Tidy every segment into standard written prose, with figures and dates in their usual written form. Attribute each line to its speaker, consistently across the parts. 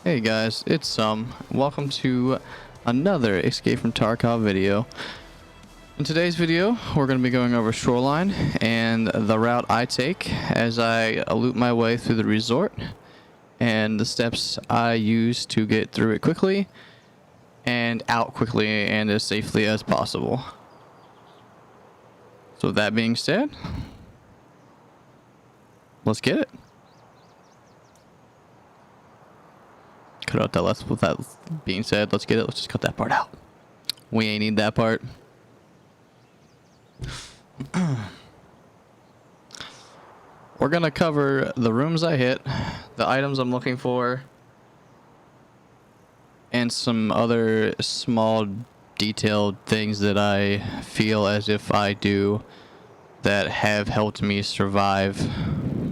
Speaker 1: Hey guys, it's welcome to another Escape from Tarkov video. In today's video, we're going to be going over Shoreline and the route I take as I loop my way through the resort and the steps I use to get through it quickly and out quickly and as safely as possible. So with that being said, let's get it. Cut out that last. With that being said, let's get it. Let's just cut that part out. We ain't need that part. We're gonna cover the rooms I hit, the items I'm looking for, and some other small detailed things that I feel as if I do that have helped me survive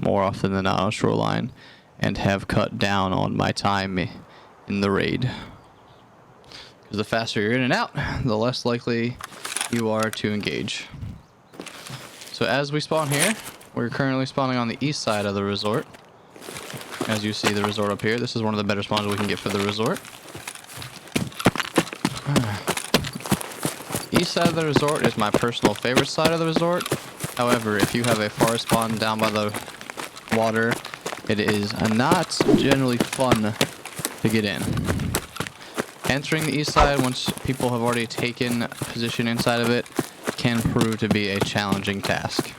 Speaker 1: more often than not on Shoreline and have cut down on my time in the raid. Because the faster you're in and out, the less likely you are to engage. So as we spawn here, we're currently spawning on the east side of the resort. As you see the resort up here, this is one of the better spawns we can get for the resort. East side of the resort is my personal favorite side of the resort. However, if you have a forest spawn down by the water, it is not generally fun to get in. Entering the east side once people have already taken position inside of it can prove to be a challenging task.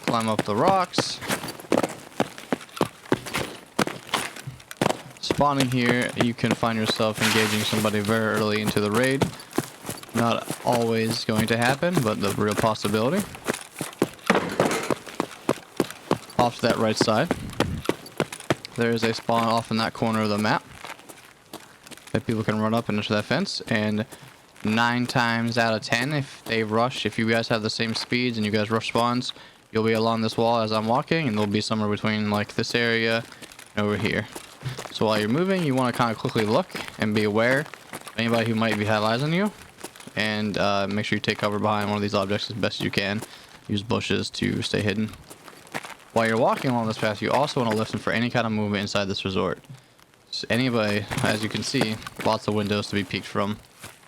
Speaker 1: Climb up the rocks. Spawning here, you can find yourself engaging somebody very early into the raid. Not always going to happen, but the real possibility. Off to that right side, there is a spawn off in that corner of the map that people can run up into that fence, and 9 times out of 10, if they rush, if you guys have the same speeds and you guys rush spawns, you'll be along this wall as I'm walking, and they'll be somewhere between like this area and over here. So while you're moving, you want to kind of quickly look and be aware of anybody who might have eyes on you, and make sure you take cover behind one of these objects as best as you can. Use bushes to stay hidden. While you're walking along this path, you also want to listen for any kind of movement inside this resort. So anybody, as you can see, lots of windows to be peeked from.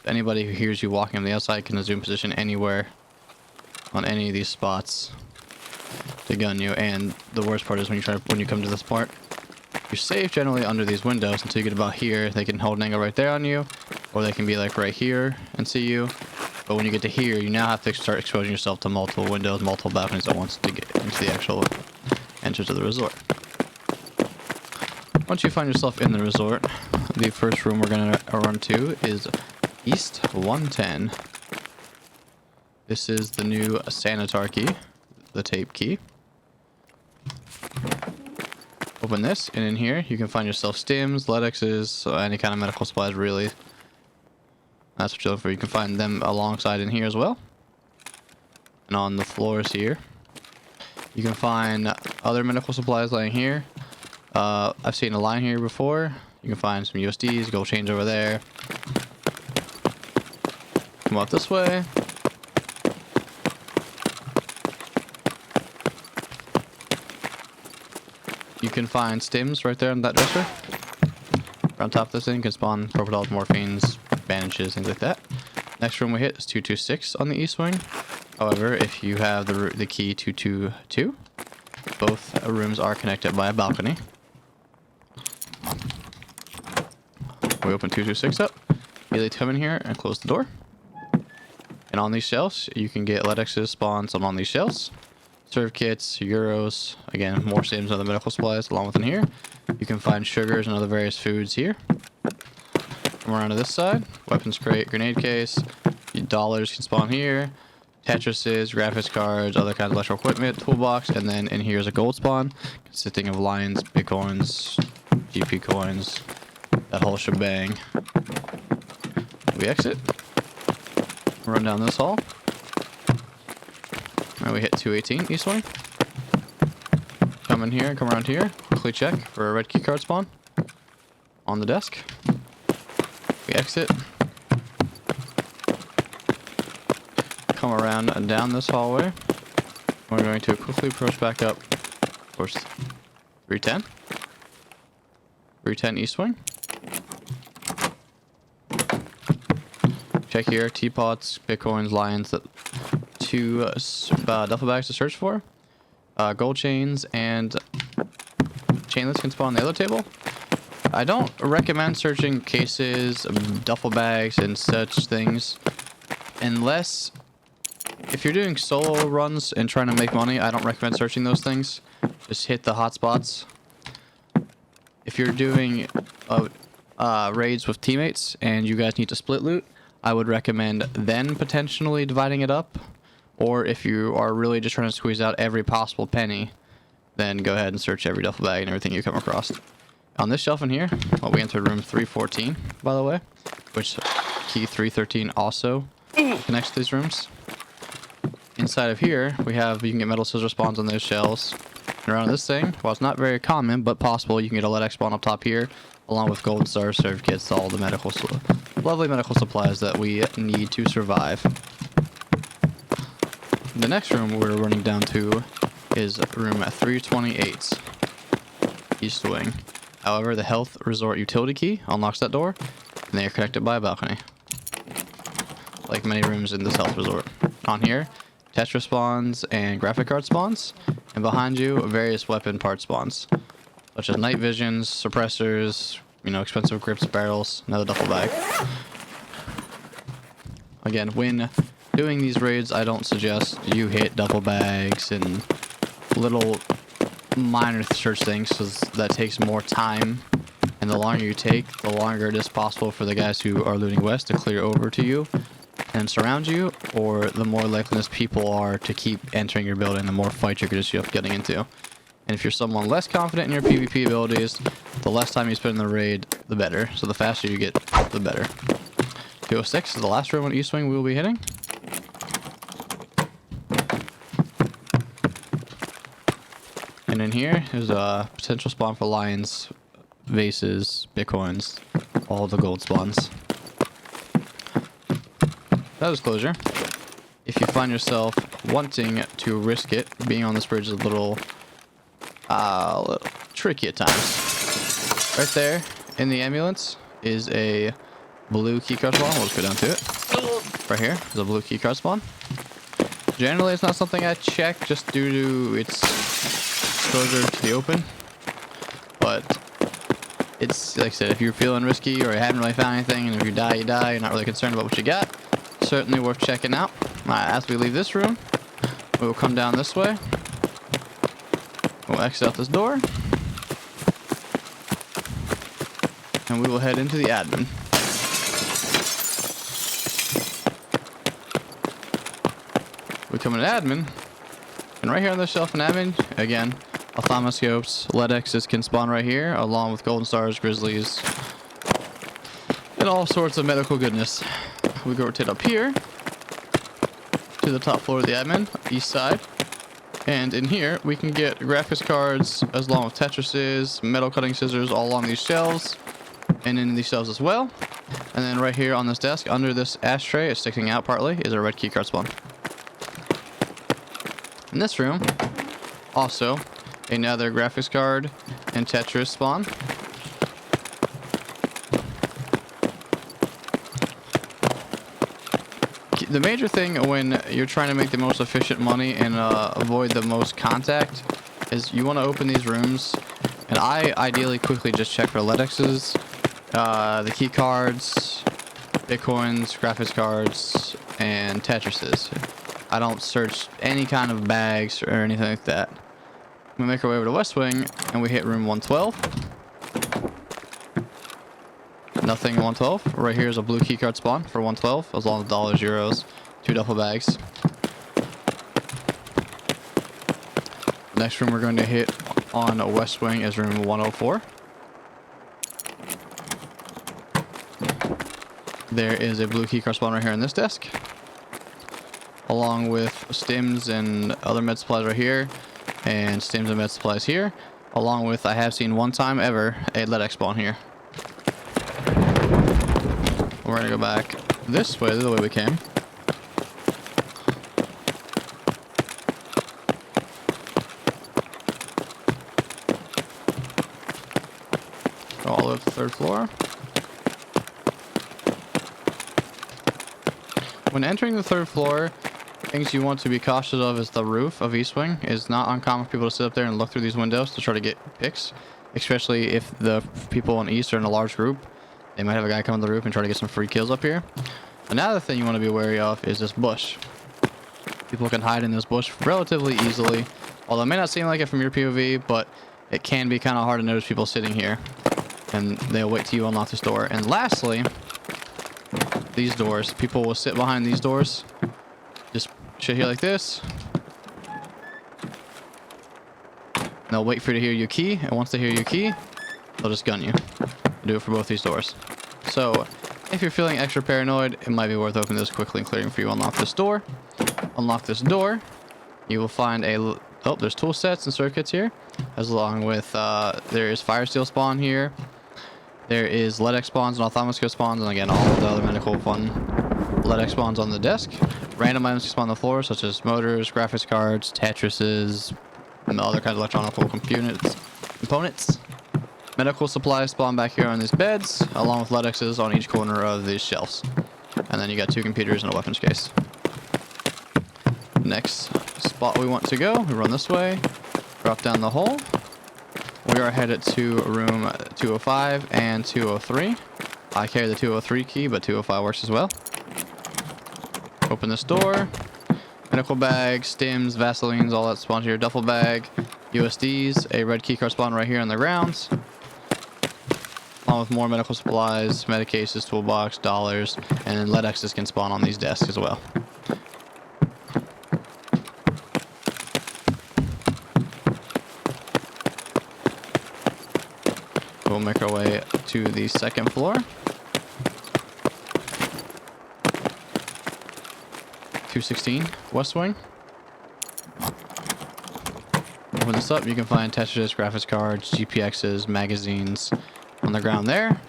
Speaker 1: Anybody who hears you walking on the outside can assume position anywhere on any of these spots to gun you. And the worst part is when you come to this part, you're safe generally under these windows until you get about here. They can hold an angle right there on you, or they can be like right here and see you. But when you get to here, you now have to start exposing yourself to multiple windows, multiple balconies at once to get into the actual entrance of the resort. Once you find yourself in the resort, the first room we're going to run to is East 110. This is the new Sanitar key, the tape key. Open this, and in here you can find yourself stims, LEDXs, so any kind of medical supplies really. That's what you're looking for. You can find them alongside in here as well. And on the floors here, you can find other medical supplies laying here. I've seen a line here before. You can find some USDs, gold chains over there. Come up this way. You can find stims right there in that dresser. Right on top of this thing, you can spawn propofol, morphines, bandages, things like that. Next room we hit is 226 on the east wing. However, if you have the key 222, both rooms are connected by a balcony. We open 226 up. Immediately come in here and close the door. And on these shelves, you can get LEDXs spawns on these shelves. Serve kits, euros, again, more stims and other medical supplies along with in here. You can find sugars and other various foods here. Come around to this side, weapons crate, grenade case, dollars can spawn here, Tetrises, graphics cards, other kinds of electrical equipment, toolbox, and then in here is a gold spawn consisting of lions, bitcoins, GP coins, that whole shebang. We exit, run down this hall. And we hit 218 east wing. Come in here and come around here. Quickly check for a red keycard spawn on the desk. We exit. come around and down this hallway. We're going to quickly approach back up. Of course, 310. 310 east wing. Check here, teapots, bitcoins, lions, two duffel bags to search for. Gold chains and chainlets can spawn on the other table. I don't recommend searching cases, duffel bags, and such things unless if you're doing solo runs and trying to make money. I don't recommend searching those things. Just hit the hotspots. If you're doing raids with teammates and you guys need to split loot, I would recommend then potentially dividing it up. Or if you are really just trying to squeeze out every possible penny, then go ahead and search every duffel bag and everything you come across. On this shelf in here, well, we entered room 314, by the way, which key 313 also connects to these rooms. Inside of here, you can get metal scissor spawns on those shelves. And around this thing, while it's not very common, but possible, you can get a lead X spawn up top here, along with golden star serve kits, all the lovely medical supplies that we need to survive. The next room we're running down to is room 328, east wing. However, the health resort utility key unlocks that door, and they are connected by a balcony. Like many rooms in this health resort. On here, Tetra spawns and graphic card spawns, and behind you, various weapon part spawns, such as night visions, suppressors, expensive grips, barrels, another duffel bag. Again, when doing these raids, I don't suggest you hit duffel bags and little minor search things, because that takes more time, and the longer you take, the longer it is possible for the guys who are looting west to clear over to you and surround you, or the more likeliness people are to keep entering your building, the more fights you're going to end up getting into. And if you're someone less confident in your PvP abilities, the less time you spend in the raid, the better. So the faster you get, the better. 206 is the last room on East Wing we will be hitting. And in here is a potential spawn for lions, vases, bitcoins, all the gold spawns. That disclosure, if you find yourself wanting to risk it, being on this bridge is a little tricky at times. Right there in the ambulance is a blue keycard spawn. We'll just go down to it. Right here is a blue keycard spawn. Generally, it's not something I check just due to its exposure to the open, but it's like I said, if you're feeling risky or you haven't really found anything, and if you die, you die, you're not really concerned about what you got, certainly worth checking out. As we leave this room, we will come down this way. We'll exit out this door, and we will head into the admin. We come into admin, and right here on this shelf in admin, again, ophthalmoscopes, lead X's can spawn right here, along with golden stars, grizzlies, and all sorts of medical goodness. We go rotate up here to the top floor of the admin, east side, and in here we can get graphics cards as long with Tetrises, metal cutting scissors, all along these shelves, and in these shelves as well. And then right here on this desk, under this ashtray, it's sticking out partly, is a red keycard spawn. In this room, also another graphics card and Tetris spawn. The major thing when you're trying to make the most efficient money and avoid the most contact is you want to open these rooms, and I ideally quickly just check for LEDXs, the key cards, bitcoins, graphics cards, and Tetrises. I don't search any kind of bags or anything like that. We make our way over to West Wing, and we hit room 112. Nothing in 112. Right here is a blue keycard spawn for 112, as long as dollars, euros, 2 duffel bags. Next room we're going to hit on West Wing is room 104. There is a blue keycard spawn right here on this desk, along with stims and other med supplies right here, and stims and med supplies here, along with, I have seen one time ever, a lead X spawn here. We're gonna go back this way, the way we came. Go all the way up to the 3rd floor. When entering the 3rd floor, things you want to be cautious of is the roof of East Wing. It's not uncommon for people to sit up there and look through these windows to try to get picks, especially if the people on East are in a large group. They might have a guy come on the roof and try to get some free kills up here. Another thing you want to be wary of is this bush. People can hide in this bush relatively easily, although it may not seem like it from your POV, but it can be kind of hard to notice people sitting here, and they'll wait till you unlock this door. And lastly, these doors. People will sit behind these doors. Just sit here like this. And they'll wait for you to hear your key, and once they hear your key, they'll just gun you. Do it for both these doors. So, if you're feeling extra paranoid, it might be worth opening this quickly and clearing for you. Unlock this door. Unlock this door. You will find a... Oh, there's tool sets and circuits here. As along with, there is fire steel spawn here. There is LEDX spawns and ophthalmoscope spawns, and again, all of the other medical fun LEDX spawns on the desk. Random items can spawn on the floor, such as motors, graphics cards, Tetrises, and other kinds of electronical components. Medical supplies spawn back here on these beds, along with LEDXs on each corner of these shelves. And then you got 2 computers and a weapons case. Next spot we want to go, we run this way, drop down the hole. We are headed to room 205 and 203. I carry the 203 key, but 205 works as well. Open this door. Medical bag, stims, Vaselines, all that spawn here. Duffel bag, USDs, a red keycard spawn right here on the grounds. Along with more medical supplies, medications, toolbox, dollars, and then LEDXs can spawn on these desks as well. We'll make our way to the 2nd floor. 216 West Wing. Open this up, you can find Tetris, graphics cards, GPXs, magazines on the ground there.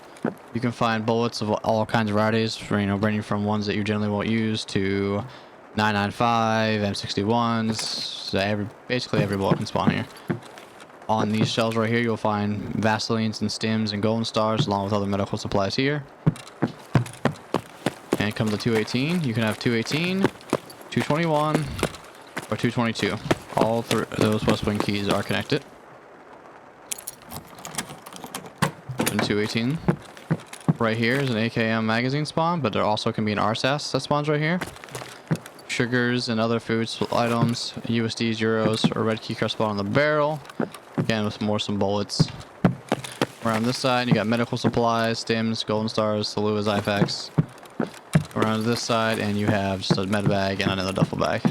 Speaker 1: You can find bullets of all kinds of varieties, ranging from ones that you generally won't use to 995, M61s. So basically every bullet can spawn here. On these shelves right here, you'll find Vaselines and stims and golden stars, along with other medical supplies here. And come to 218, you can have 218, 221, or 222. All 3 of those West Wing keys are connected. And 218. Right here is an AKM magazine spawn, but there also can be an RSAS that spawns right here. Sugars and other food items, USDs, euros, or red keycard spawn on the barrel. Again, with some bullets. Around this side, you got medical supplies, stims, golden stars, Salua's IFAX. Around this side, and you have just a med bag and another duffel bag.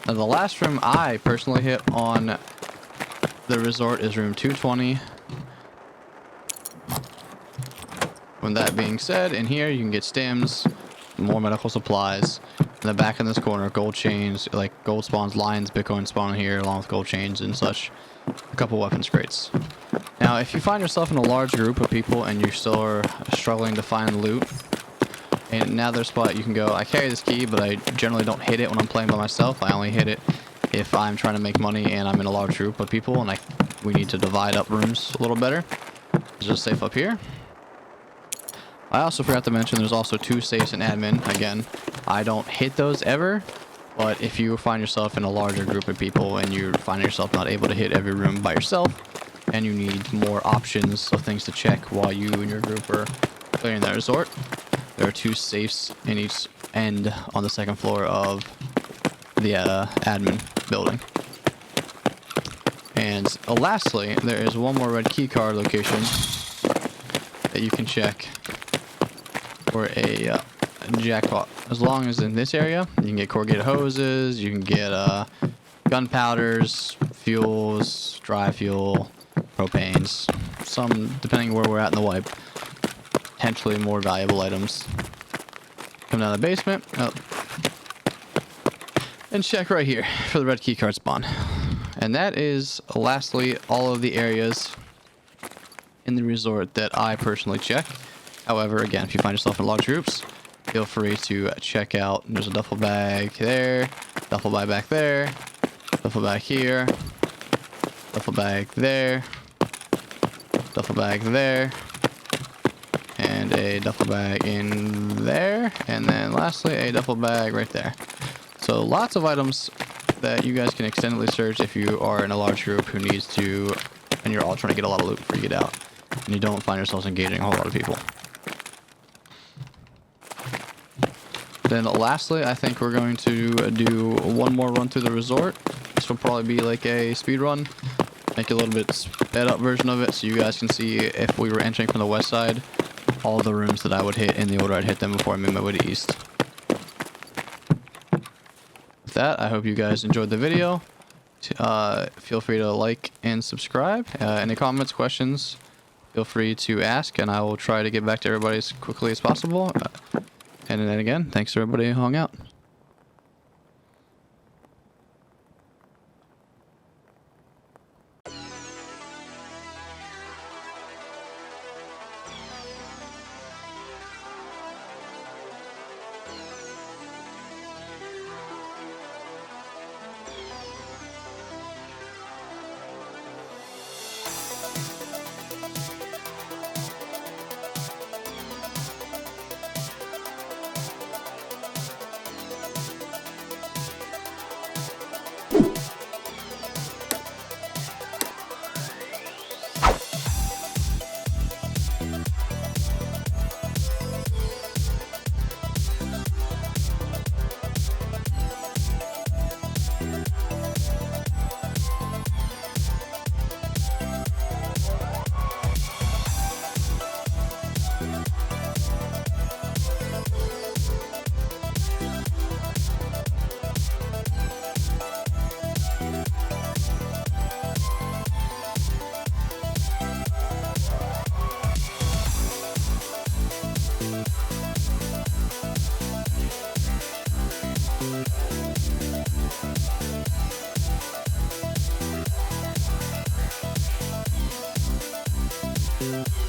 Speaker 1: Now, the last room I personally hit on the resort is room 220. With that being said, in here you can get stims, more medical supplies. In the back in this corner, gold chains, like gold spawns, lions, Bitcoin spawn here, along with gold chains and such. A couple weapons crates. Now, if you find yourself in a large group of people and you still are struggling to find loot, and another spot you can go, I carry this key, but I generally don't hit it when I'm playing by myself. I only hit it if I'm trying to make money and I'm in a large group of people, and we need to divide up rooms a little better. There's a safe up here. I also forgot to mention there's also 2 safes in admin. Again, I don't hit those ever, but if you find yourself in a larger group of people and you find yourself not able to hit every room by yourself, and you need more options of things to check while you and your group are clearing that resort, there are 2 safes in each end on the 2nd floor of the admin building. And lastly, there is one more red key card location that you can check for a jackpot. As long as in this area, you can get corrugated hoses, you can get gunpowders, fuels, dry fuel, propanes, some, depending where we're at in the wipe, potentially more valuable items. Come down the basement, and check right here for the red keycard spawn. And that is, lastly, all of the areas in the resort that I personally check. However, again, if you find yourself in large groups, feel free to check out. There's a duffel bag there, duffel bag back there, duffel bag here, duffel bag there, duffel bag there, and a duffel bag in there, and then lastly a duffel bag right there. So lots of items that you guys can extendedly search if you are in a large group who needs to, and you're all trying to get a lot of loot before you get out, and you don't find yourselves engaging a whole lot of people. Then lastly, I think we're going to do one more run through the resort. This will probably be like a speed run, make a little bit sped up version of it so you guys can see if we were entering from the west side, all the rooms that I would hit in the order I'd hit them before I made my way to east. With that, I hope you guys enjoyed the video. Feel free to like and subscribe. Any comments, questions, feel free to ask, and I will try to get back to everybody as quickly as possible. And then again, thanks to everybody who hung out.
Speaker 2: Yeah.